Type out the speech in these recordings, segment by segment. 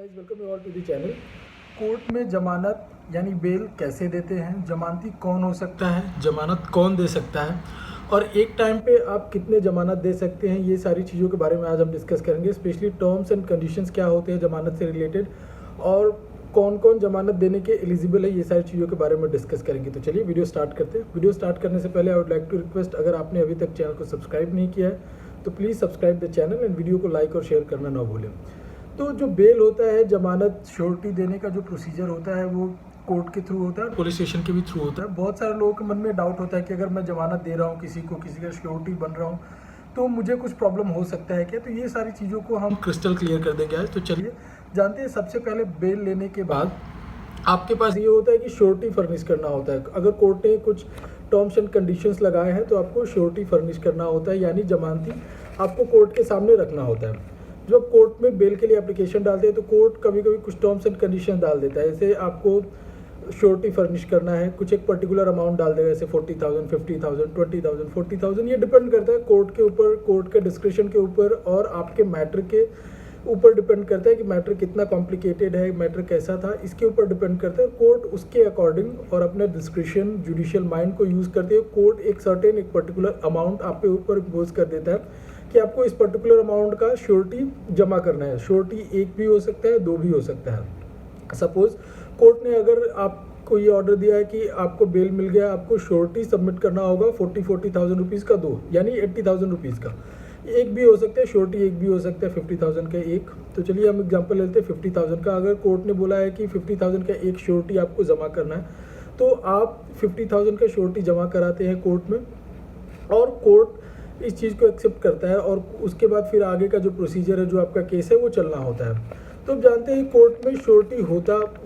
Guys welcome you all to the channel. Court में जमानत यानी बेल कैसे देते हैं, जमानती कौन हो सकता है, जमानत कौन दे सकता है और एक टाइम पे आप कितने जमानत दे सकते हैं, ये सारी चीज़ों के बारे में आज हम डिस्कस करेंगे। स्पेशली टर्म्स एंड कंडीशंस क्या होते हैं जमानत से रिलेटेड और कौन कौन जमानत देने के एलिजिबल है, ये सारी चीज़ों के बारे में डिस्कस करेंगे। तो चलिए वीडियो स्टार्ट करते हैं। वीडियो स्टार्ट करने से पहले I would like to request, अगर आपने अभी तक चैनल को सब्सक्राइब नहीं किया है तो please subscribe the channel and video को लाइक और शेयर करना ना भूलें। तो जो बेल होता है, जमानत श्योरिटी देने का जो प्रोसीजर होता है वो कोर्ट के थ्रू होता है, पुलिस स्टेशन के भी थ्रू होता है। बहुत सारे लोगों के मन में डाउट होता है कि अगर मैं जमानत दे रहा हूँ किसी को, किसी का श्योरिटी बन रहा हूँ तो मुझे कुछ प्रॉब्लम हो सकता है क्या। तो ये सारी चीज़ों को हम क्रिस्टल क्लियर कर देंगे आज। तो चलिए जानते हैं। सबसे पहले बेल लेने के बाद आपके पास ये होता है कि श्योरिटी फर्निश करना होता है। अगर कोर्ट ने कुछ टर्म्स एंड कंडीशंस लगाए हैं तो आपको श्योरिटी फर्निश करना होता है, यानी जमानती आपको कोर्ट के सामने रखना होता है। जब कोर्ट में बेल के लिए एप्लीकेशन डालते हैं तो कोर्ट कभी कभी कुछ टर्म्स एंड कंडीशन डाल देता है। जैसे आपको श्योरिटी फर्निश करना है, कुछ एक पर्टिकुलर अमाउंट डाल देगा, जैसे 40,000, 50,000, 20,000, 40,000। ये डिपेंड करता है कोर्ट के ऊपर, कोर्ट के डिस्क्रिप्शन के ऊपर और आपके मैटर के ऊपर डिपेंड करता है कि मैटर कितना कॉम्प्लिकेटेड है, मैटर कैसा था, इसके ऊपर डिपेंड करता है। कोर्ट उसके अकॉर्डिंग और अपने डिस्क्रिप्शन, जुडिशियल माइंड को यूज़ करते हुए कोर्ट एक पर्टिकुलर अमाउंट आप पे ऊपर इम्पोज कर देता है कि आपको इस पर्टिकुलर अमाउंट का श्योरिटी जमा करना है। श्योरिटी एक भी हो सकता है, दो भी हो सकता है। सपोज कोर्ट ने अगर आपको ये ऑर्डर दिया है कि आपको बेल मिल गया, आपको श्योरिटी सबमिट करना होगा 40,000 रुपीज़ का, दो यानी 80,000 रुपीज़ का। एक भी हो सकता है श्योरिटी, एक भी हो सकता है 50,000 का एक। तो चलिए हम एग्जांपल लेते हैं 50,000 का। अगर कोर्ट ने बोला है कि 50,000 का एक श्योरिटी आपको जमा करना है तो आप 50,000 का श्योरिटी जमा कराते हैं कोर्ट में और कोर्ट इस चीज़ को एक्सेप्ट करता है और उसके बाद फिर आगे का जो प्रोसीजर है, जो आपका केस है, वो चलना होता है। तो आप जानते हैं कोर्ट में श्योरिटी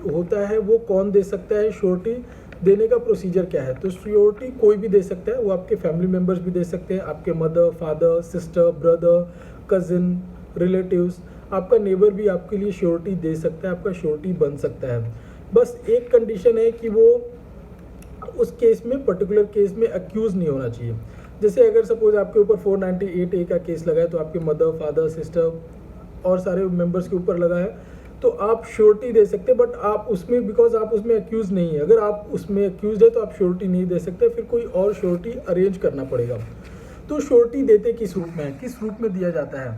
होता है, वो कौन दे सकता है, श्योरिटी देने का प्रोसीजर क्या है। तो श्योरिटी कोई भी दे सकता है, वो आपके फैमिली मेम्बर्स भी दे सकते हैं, आपके mother, father, sister, brother, cousin, relatives, आपका नेबर भी आपके लिए श्योरिटी दे सकता है, आपका श्योरिटी बन सकता है। बस एक कंडीशन है कि वो उस केस में, पर्टिकुलर केस में अक्यूज़ नहीं होना चाहिए। जैसे अगर सपोज आपके ऊपर 498A का केस लगा है तो आपके मदर, फादर, सिस्टर और सारे मेंबर्स के ऊपर लगा है तो आप श्योरिटी दे सकते हैं, बट आप उसमें, बिकॉज आप उसमें अक्यूज़ नहीं है, अगर आप उसमें अक्यूज़ है तो आप श्योरिटी नहीं दे सकते, फिर कोई और श्योरिटी अरेंज करना पड़ेगा। तो श्योरिटी देते किस रूप में है, किस रूप में दिया जाता है।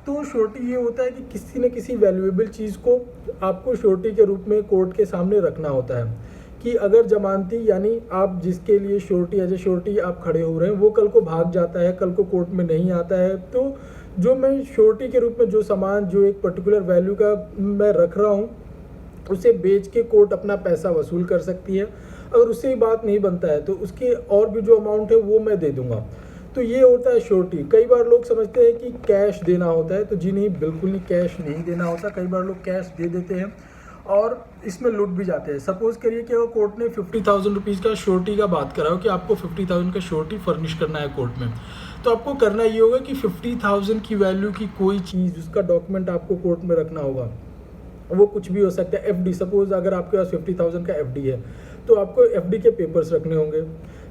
तो श्योरिटी ये होता है कि किसी न किसी वैल्यूएबल चीज़ को आपको श्योरिटी के रूप में कोर्ट के सामने रखना होता है कि अगर जमानती यानी आप जिसके लिए श्योरिटी, एज ए श्योरिटी आप खड़े हो रहे हैं, वो कल को भाग जाता है, कल को कोर्ट में नहीं आता है, तो जो मैं श्योरिटी के रूप में जो सामान, जो एक पर्टिकुलर वैल्यू का मैं रख रहा हूँ, उसे बेच के कोर्ट अपना पैसा वसूल कर सकती है। अगर उससे ही बात नहीं बनता है तो उसके और भी जो अमाउंट है वो मैं दे दूंगा। तो ये होता है श्योरिटी। कई बार लोग समझते हैं कि कैश देना होता है, तो जी नहीं, बिल्कुल नहीं, कैश नहीं देना होता। कई बार लोग कैश दे देते हैं और इसमें लूट भी जाते हैं। सपोज करिए कि अगर कोर्ट ने 50,000 रुपीज़ का श्योरिटी का बात करा हो कि आपको 50,000 का श्योरिटी फर्निश करना है कोर्ट में, तो आपको करना ये होगा कि 50,000 की वैल्यू की कोई चीज़, उसका डॉक्यूमेंट आपको कोर्ट में रखना होगा। वो कुछ भी हो सकता है। एफडी, सपोज अगर आपके पास 50,000 का एफडी है तो आपको एफडी के पेपर्स रखने होंगे,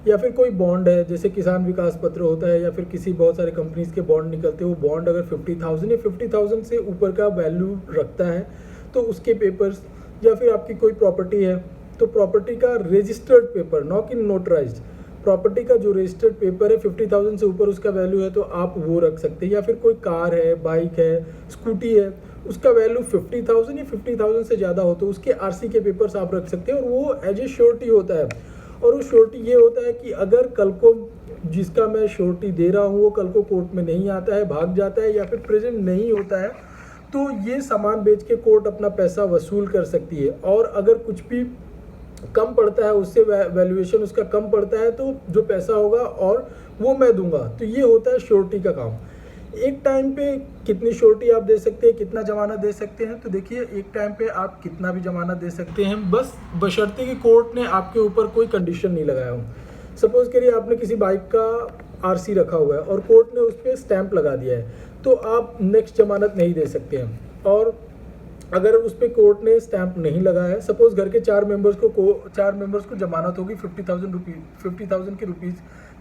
या फिर कोई बॉन्ड है, जैसे किसान विकास पत्र होता है, या फिर किसी बहुत सारे कंपनीज के बॉन्ड निकलते हैं, वो बॉन्ड अगर 50,000 या 50,000 से ऊपर का वैल्यू रखता है तो उसके पेपर्स, या फिर आपकी कोई प्रॉपर्टी है तो प्रॉपर्टी का registered paper, not in notarised, property का जो रजिस्टर्ड पेपर है 50,000 से ऊपर उसका वैल्यू है तो आप वो रख सकते हैं। या फिर कोई कार है, बाइक है, स्कूटी है, उसका वैल्यू 50,000 या 50,000 से ज़्यादा हो तो उसके आरसी के पेपर्स आप रख सकते हैं और वो एज ए श्योरिटी होता है। और वो श्योरिटी ये होता है कि अगर कल को जिसका मैं श्योरिटी दे रहा हूँ वो कल को कोर्ट में नहीं आता है, भाग जाता है, या फिर प्रेजेंट नहीं होता है, तो ये सामान बेच के कोर्ट अपना पैसा वसूल कर सकती है। और अगर कुछ भी कम पड़ता है, उससे वैल्यूएशन उसका कम पड़ता है, तो जो पैसा होगा और वो मैं दूंगा। तो ये होता है श्योरिटी का काम। एक टाइम पे कितनी श्योरिटी आप दे सकते हैं, कितना जमानत दे सकते हैं, तो देखिए एक टाइम पे आप कितना भी जमानत दे सकते हैं, बस बशर्ते कि कोर्ट ने आपके ऊपर कोई कंडीशन नहीं लगाया हो। सपोज करिए आपने किसी बाइक का आरसी रखा हुआ है और कोर्ट ने उस पर स्टैंप लगा दिया है, तो आप नेक्स्ट जमानत नहीं दे सकते हैं। और अगर उस पर कोर्ट ने स्टैंप नहीं लगाया है, सपोज घर के चार मेंबर्स को जमानत होगी 50,000 के रुपीज़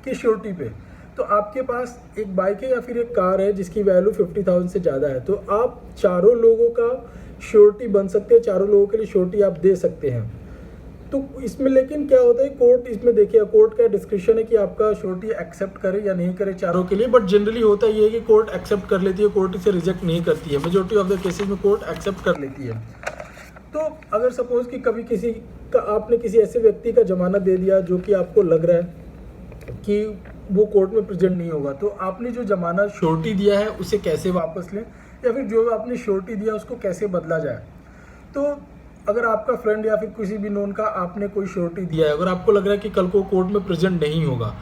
की श्योरिटी पे, तो आपके पास एक बाइक है या फिर एक कार है जिसकी वैल्यू 50,000 से ज़्यादा है, तो आप चारों लोगों का श्योरिटी बन सकते हैं, चारों लोगों के लिए श्योरिटी आप दे सकते हैं। तो इसमें लेकिन क्या होता है, कोर्ट इसमें देखिए कोर्ट का डिस्क्रिप्शन है कि आपका श्योरिटी एक्सेप्ट करे या नहीं करे चारों के लिए, बट जनरली होता ये है कि कोर्ट एक्सेप्ट कर लेती है, कोर्ट इसे रिजेक्ट नहीं करती है। मेजोरिटी ऑफ द केसेस में कोर्ट एक्सेप्ट कर लेती है। तो अगर सपोज कि कभी किसी का आपने किसी ऐसे व्यक्ति का जमानत दे दिया जो कि आपको लग रहा है कि वो कोर्ट में प्रेजेंट नहीं होगा, तो आपने जो जमानत श्योरिटी दिया है उसे कैसे वापस लें, या फिर जो आपने श्योरिटी दिया उसको कैसे बदला जाए। तो अगर आपका फ्रेंड या फिर किसी भी नोन का आपने कोई श्योरिटी दिया है, अगर आपको लग रहा है कि कल को कोर्ट में प्रेजेंट नहीं होगा,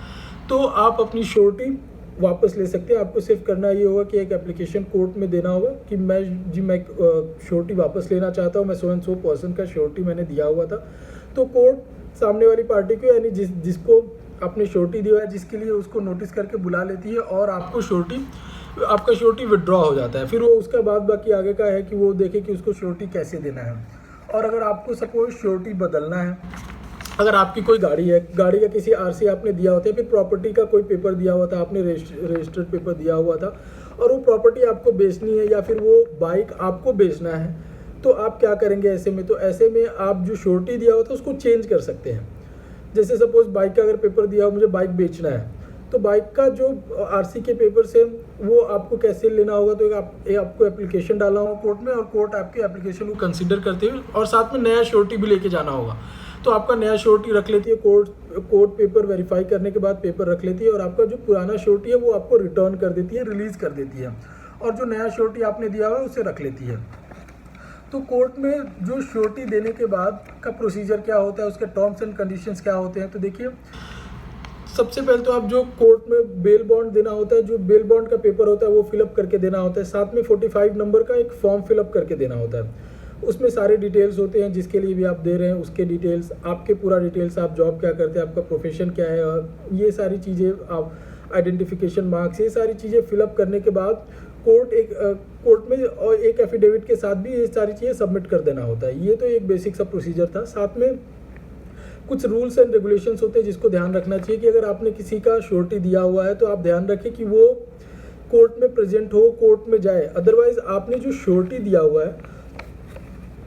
तो आप अपनी श्योरिटी वापस ले सकते हैं। आपको सिर्फ करना ये होगा कि एक एप्लीकेशन कोर्ट में देना होगा कि मैं श्योरिटी वापस लेना चाहता हूँ, मैं सो एंड सो पर्सन का श्योरिटी मैंने दिया हुआ था। तो कोर्ट सामने वाली पार्टी को, यानी जिसको आपने श्योरिटी दिया है, जिसके लिए उसको नोटिस करके बुला लेती है और आपका श्योरिटी विड्रॉ हो जाता है। फिर वो उसका बाद बाकी आगे का है कि वो देखे कि उसको श्योरिटी कैसे देना है। और अगर आपको सपोज श्योरिटी बदलना है, अगर आपकी कोई गाड़ी है, गाड़ी का किसी आरसी आपने दिया होता है, फिर प्रॉपर्टी का कोई पेपर दिया हुआ था, आपने रजिस्टर्ड पेपर दिया हुआ था और वो प्रॉपर्टी आपको बेचनी है या फिर वो बाइक आपको बेचना है, तो आप क्या करेंगे ऐसे में? तो ऐसे में आप जो श्योरिटी दिया हुआ था उसको चेंज कर सकते हैं। जैसे सपोज बाइक का अगर पेपर दिया हो, मुझे बाइक बेचना है, तो बाइक का जो आरसी के पेपर से वो आपको कैसे लेना होगा, तो आपको एप्लीकेशन डालना होगा कोर्ट में और कोर्ट आपके एप्लीकेशन को कंसीडर करते हुए और साथ में नया श्योरिटी भी लेके जाना होगा। तो आपका नया श्योरिटी रख लेती है कोर्ट पेपर वेरीफाई करने के बाद पेपर रख लेती है और आपका जो पुराना श्योरिटी है वो आपको रिटर्न कर देती है, रिलीज़ कर देती है और जो नया श्योरिटी आपने दिया हुआ है उसे रख लेती है। तो कोर्ट में जो श्योरिटी देने के बाद का प्रोसीजर क्या होता है, उसके टर्म्स एंड कंडीशंस क्या होते हैं, तो देखिए सबसे पहले तो आप जो कोर्ट में बेल बॉन्ड देना होता है, जो बेल बॉन्ड का पेपर होता है वो फिलअप करके देना होता है। साथ में 45 नंबर का एक फॉर्म फिलअप करके देना होता है। उसमें सारे डिटेल्स होते हैं, जिसके लिए भी आप दे रहे हैं उसके डिटेल्स, आपके पूरा डिटेल्स, आप जॉब क्या करते हैं, आपका प्रोफेशन क्या है, और ये सारी चीज़ें, आप आइडेंटिफिकेशन मार्क्स, ये सारी चीज़ें फिलअप करने के बाद कोर्ट में और एक एफिडेविट के साथ भी ये सारी चीज़ें सबमिट कर देना होता है। ये तो एक बेसिक सा प्रोसीजर था। साथ में कुछ रूल्स एंड रेगुलेशंस होते हैं जिसको ध्यान रखना चाहिए कि अगर आपने किसी का श्योरिटी दिया हुआ है तो आप ध्यान रखें कि वो कोर्ट में प्रेजेंट हो, कोर्ट में जाए। अदरवाइज आपने जो श्योरिटी दिया हुआ है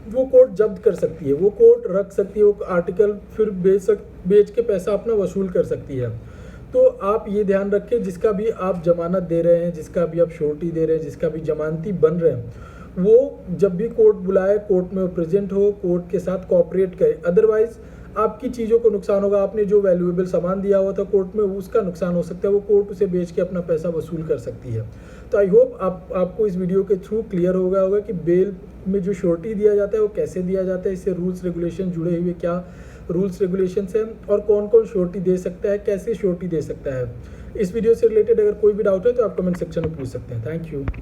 वो कोर्ट जब्त कर सकती है, वो कोर्ट रख सकती है, वो आर्टिकल फिर बेच के पैसा अपना वसूल कर सकती है। तो आप ये ध्यान रखें, जिसका भी आप जमानत दे रहे हैं, जिसका भी आप श्योरिटी दे रहे हैं, जिसका भी जमानती बन रहे हैं, वो जब भी कोर्ट बुलाए कोर्ट में प्रेजेंट हो, कोर्ट के साथ कोऑपरेट करे। अदरवाइज आपकी चीज़ों को नुकसान होगा। आपने जो वैल्यूएबल सामान दिया हुआ था कोर्ट में, उसका नुकसान हो सकता है, वो कोर्ट उसे बेच के अपना पैसा वसूल कर सकती है। तो आई होप आपको इस वीडियो के थ्रू क्लियर हो गया होगा कि बेल में जो श्योरिटी दिया जाता है वो कैसे दिया जाता है, इससे रूल्स रेगुलेशन जुड़े हुए क्या रूल्स रेगुलेशंस हैं और कौन कौन श्योरिटी दे सकता है, कैसे श्योरिटी दे सकता है। इस वीडियो से रिलेटेड अगर कोई भी डाउट है तो आप कमेंट सेक्शन में पूछ सकते हैं। Thank you.